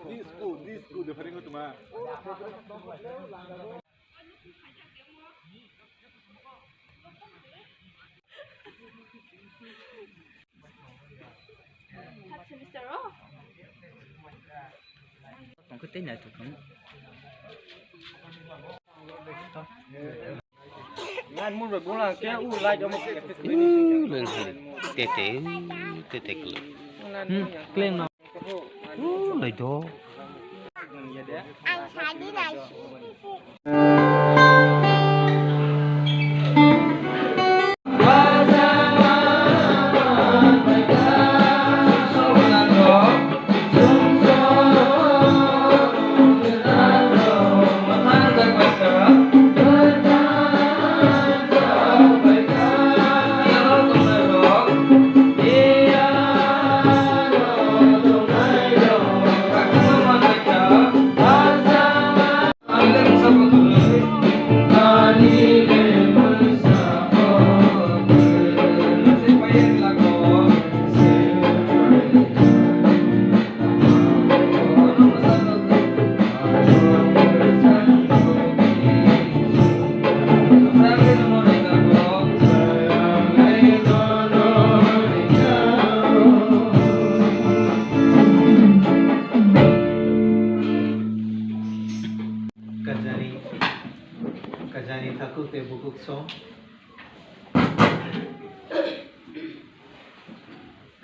This school, the Faringo to Ma. Còn cái tên này thuộc không? Ngàn muốn rồi cũng là cái lại cho một cái Lên tê tê lên nó lấy đó anh sai đi này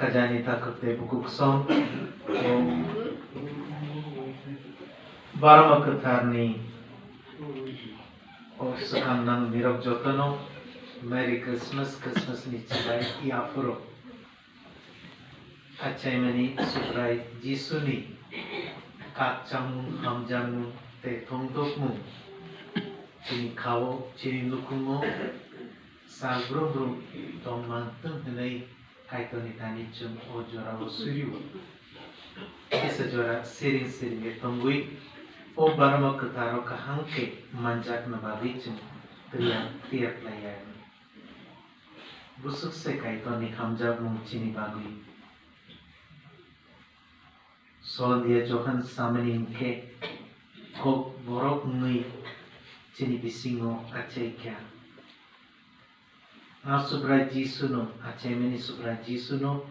Kajani takut te bukuk song Barama Kwthar ni o sekandang birok jotono Merry Christmas ni cibai iapuro Acai mani subrai Jisu ni kacang hamjang te Tongthok mu Cini kawo cini nukumo Sal brum tong mantung henai Kaitoni tani cum o Jorao suriu Isa jora siring tongui o Barama Kwtharo kahangke Manjak na babi cum tiak layan Busuk se kaitoni hamjab mung cini bagui Sol dia johan samanin ke Kok borok ngui cini bisingo acai kya Now subrai Jisu no, acai meni subrai Jisu no,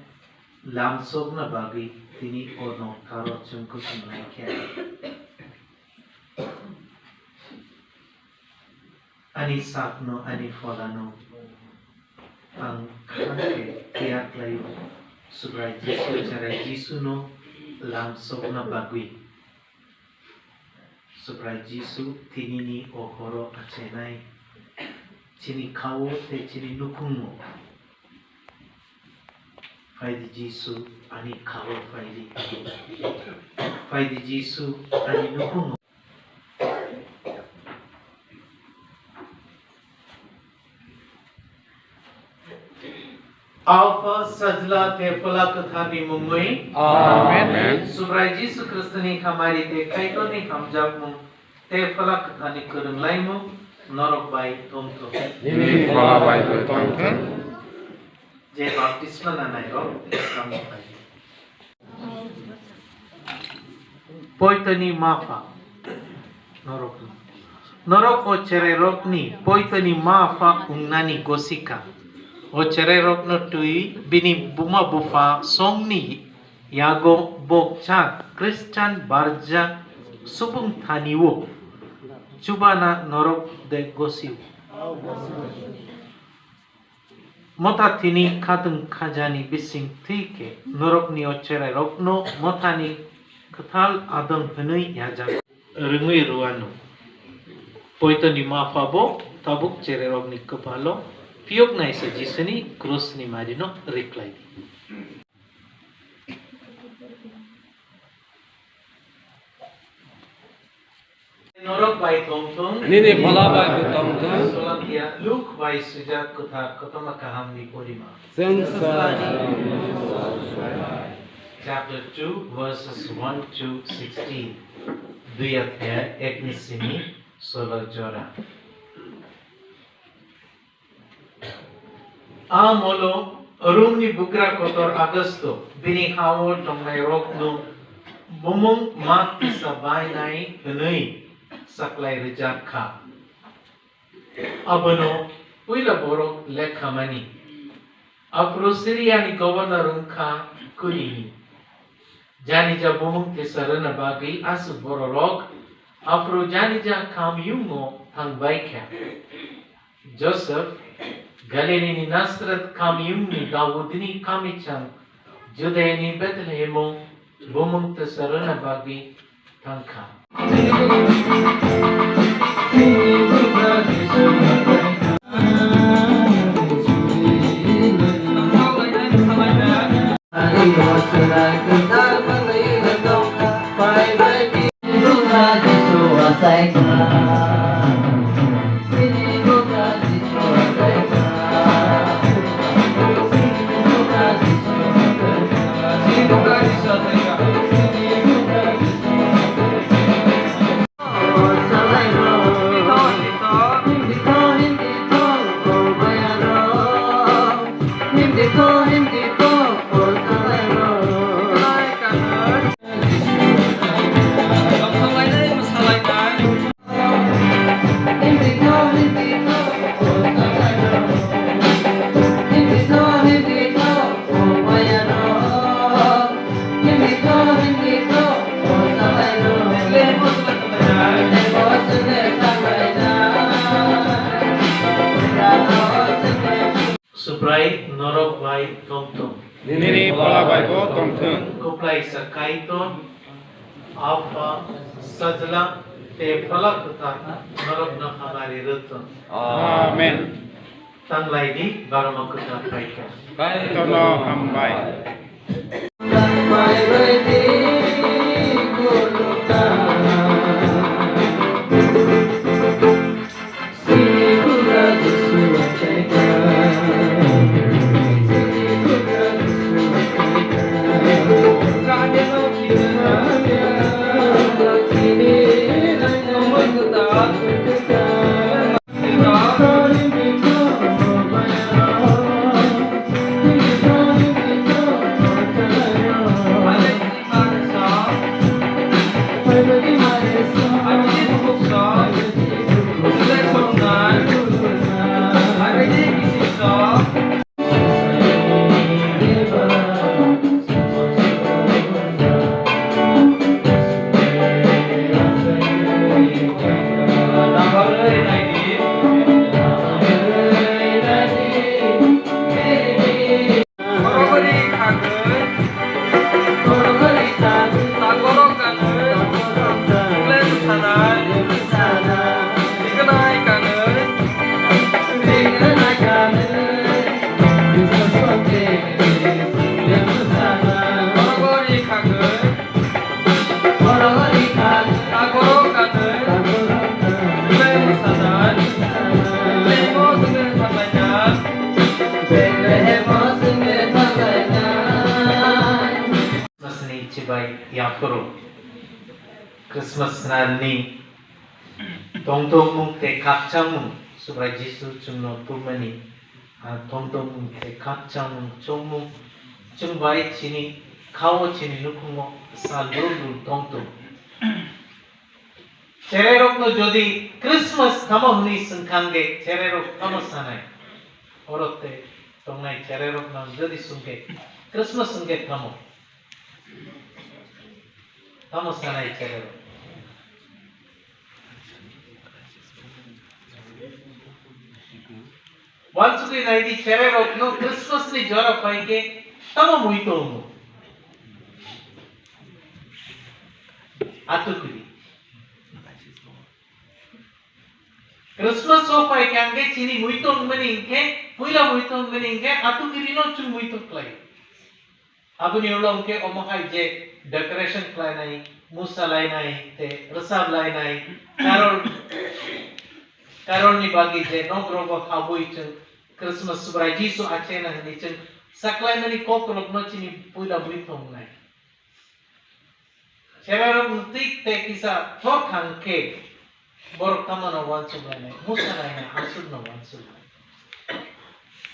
lamsok na bagi tini o Mothao chungku sunai kya. Ani sapno, ani folano, ang kante tiak layu subrai Jisu, carai Jisu no, lamsok na bagi. Subrai Jisu tini ni o horo acai nai. Cini kawo te cini nukumu Phai Jisu ani kawo Phai Jisu ani nukumu Alpha sajla te pala Kwthar ni mumui Amen Subrai Jisu Kristani khamari te kaito ni hamjab mu te pala Kwthar ni kurung laimu Norok by Tongthok. Nini fala by Tongthok. Je baptisma na nairo kamu pai. Poitani mafa. Norok o cererok ni poitani mafa ungnani gosika. O cererok no tui bini buma bufa song ni yago bokcha Christian barja subung thaniwo. Chubana norok de gosiu. Motha Tini Khatung Khani Bisingtui ke norok ni ocere rokno mothani Kwthar adon henui Yachakha rungui ruano. Poito ni mafabo tabuk cere rok ni kepalo piok na isa jiseni krus ni marino reply. Norok by Tongthok. Nini fala by Tongthok. Solakia Luke by Sujat Kwthar Kotama Kaham ni Porima. Chapter 2 verses 1 to 16. Duyatya Eknisini Solo Jorao. Amolo Rumni Bugra Kotor Agosto Bini Hawo Tongai Rokno Bumung mak isa bainai henei saklai Yachakha. Abono puila borok lekhamani. Apro Siriani governor unka kuni. Janija bumung ke sarana bagi asu borolog. Apro janija kam yungo thang baikya. Joseph Galilini Nasrat kam yungni Dawudini kamichang. Judayani Bethlehemo bumung ke sarana bagi thangka. Subrai norok bai Tongthok. Nini Palailai Tongthok. Kuplai sakaiton apa sajla te phala kuta norok na hamari ruton. Amen. Tanglai di barama kuta paika. Kai tono hambai. Christmas nani Tongthok mung te kapchang mung subrai Jisu chungno purmani Tongthok mung te kapchang mung chung mung chung bai chini kawo chini nukumo salburu Tongthok chererok no jodi Christmas kama huni sungkange chererok kama sanai orote tongnai chererok no jodi sungke Christmas sungke kamo sanai chererok Once we know the cherry no Christmas ni Jorao paike tamo muito mo atukuri Christmas ho paike ange chini muito meninge puila muito meninge atukuri no chung muito klai abuni ulong ke omakai je decoration klai nai musa lai nai te rasab lai nai Karol ni bagi je no grobo habui chung Christmas subrai Jisu achena ni chung saklai mani kokrok no chini puila buithong nai Cherero mutik te kisa thor khangke bor kamana wansu nai musa nai asud no wansu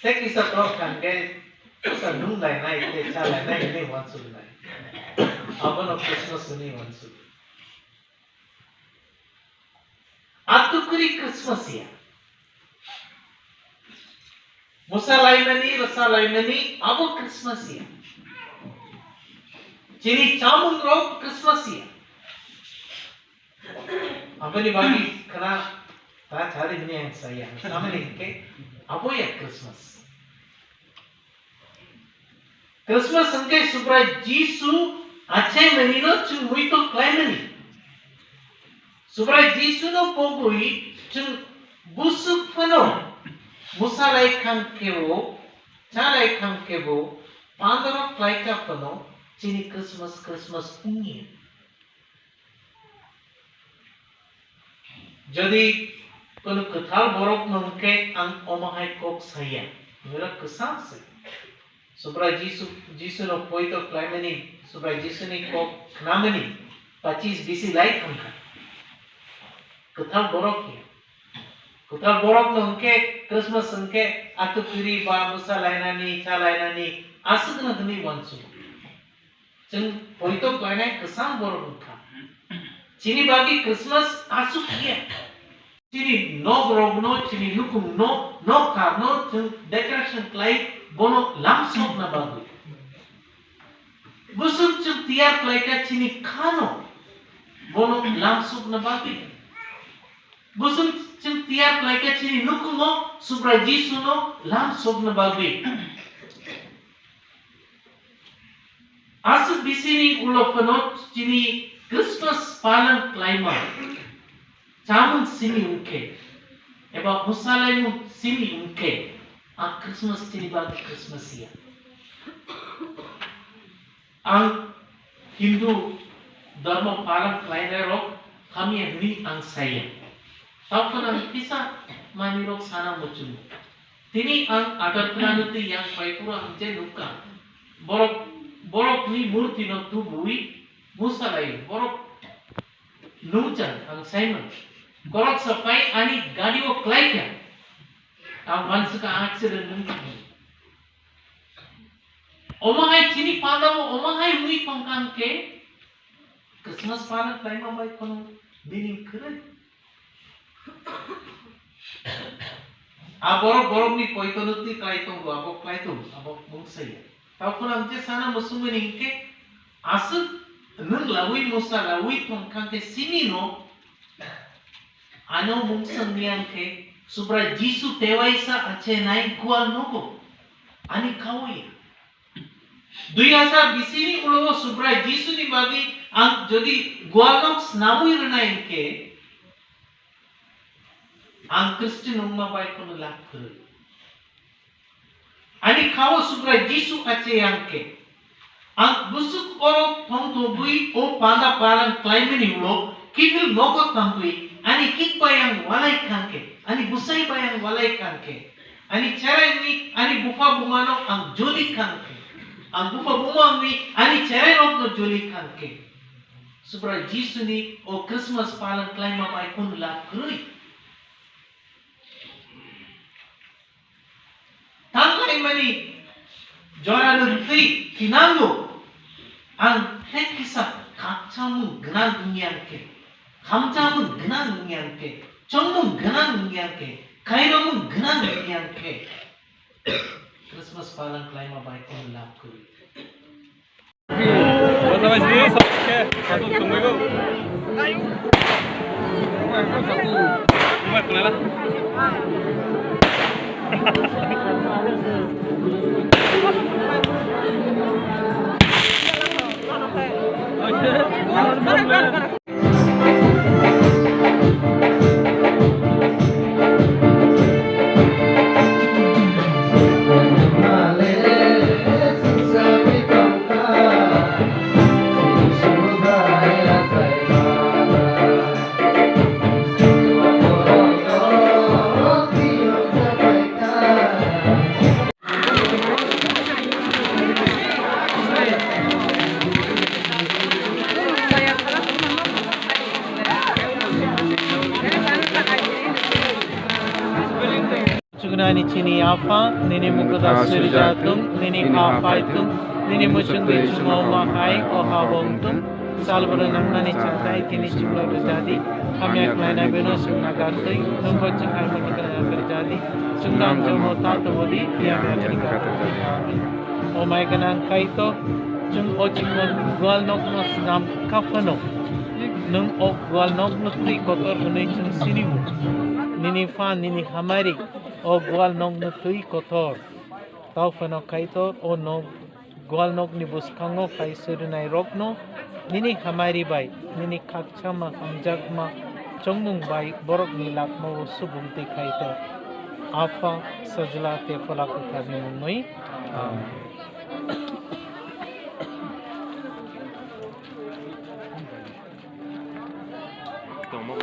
te kisa thor khangke sa nung nai te chalai nai ni wansu nai Abano Christmas ni wansu. Atukuri Christmas ya. Musalaimani, Rasalaimani, abo Christmas ya. Cini camun rok Christmas ya. Apa ni bagi kena tak cari ni yang saya. Sama ni ke, abo ya Christmas. Christmas angke supaya Jisu aceh menino cung muito klaimani. Supaya Jisu no pogui cung busuk pano. Musalai kang kebo, calai kang kebo, pandaro klaika pano, cini Christmas ungi. Jadi kono Kwthar borok nongke ang omahai kok saya, mula kesam se. Supaya Jisu no poito klaimani, supaya Jisu ni kok namani, 25 bisi lai kangka. Kwthar borok ya. Kwthar borok nongke Christmas nongke atu piri ba musa lainani, calainani, asuk na demi wansu. Jeng poito klainai kesam borok nongka. Cini bagi Christmas asuk ya. Cini no borok no, cini nukum no karno, jeng decoration klai bono langsung na bagi. Busuk jeng tiar klai ka cini kano, bono langsung na bagi. Busuk jeng tiar klai ka cini nukum no, supra Jisu no langsung na bagi. Asuk bisini ulo penot cini Christmas palan klaima. Camun sini unke. Eba musalaimu sini unke. Ang Christmas cini bagi Christmas ya. Ang Hindu dharma palan klaina rok kami ni ang saya. Tapos ang bisa manirok sana mucun. Tini ang agar penanuti yang paipura ang jenuka. Borok ni murti no tubui musalai borok nujan ang Simon korok sapai ani gadi o klaika ang mansuka accident nungi omahai cini Pandao omahai mui pangkang ke Christmas palan klaima bai kono bining kere borok ni poitonuti klaitong go abok klaitung abok mungsai tapun amje sana musungin ke asuk nung lawi musa lawi pangkang ke sini no ano mungsang niang ke supra Jisu tewaisa ace nai kual noko ani kawai 2000 bisini ulo supra Jisu ni bagi ang jadi gualok snamui renain ke ang Kristen umma bai kono lakkur ani kawo supra Jisu ace yang ke ang busuk oro Thongthok o panda palang klaimini ulo kifil noko tampui ani kik bayang walai kanke ani busai bayang walai kanke ani cerai ni ani bufa bumano ang joli kanke ang bufa bumang ni ani cerai rok no joli kanke supra Jisu ni o Christmas palang klaima bai kun lakrui tanglai mani Jorao nti kinango ang hekisa kakcamun genang ngiangke kamcamun genang ngiangke chongmun genang ngiangke kairomun genang ngiangke Christmas palang klaima bai kon lapku Sama sini satu tunggu itu. Cuma kenalan. Nini Chini Apa, Nini Mukada Surijatum, Nini Apaitum, Nini muchungbi chungo mahai o hawong tum. Salbara namnani chantai tini chunglo jadi. Hamyak laina beno sungna gantui. Nunggo chung harmonika terjadi. Sungnam jomo tato bodi. Yang Amerika. O mai ganang kaito. Chung o chingol gwal nok no snam kafano. Nung o gwal nok no tui kotor unay chung sinimu. Nini fan nini hamari. O gwal nok no tui kotor. Tau fano kaito o no gwal nok ni buskango Phai surunai rokno. Nini hamari bai. Nini kakchama hamjagma. Chongmung bai borok ni lakmo subungti kaito. Apa sajla te polaku tarni mungoi. Toma,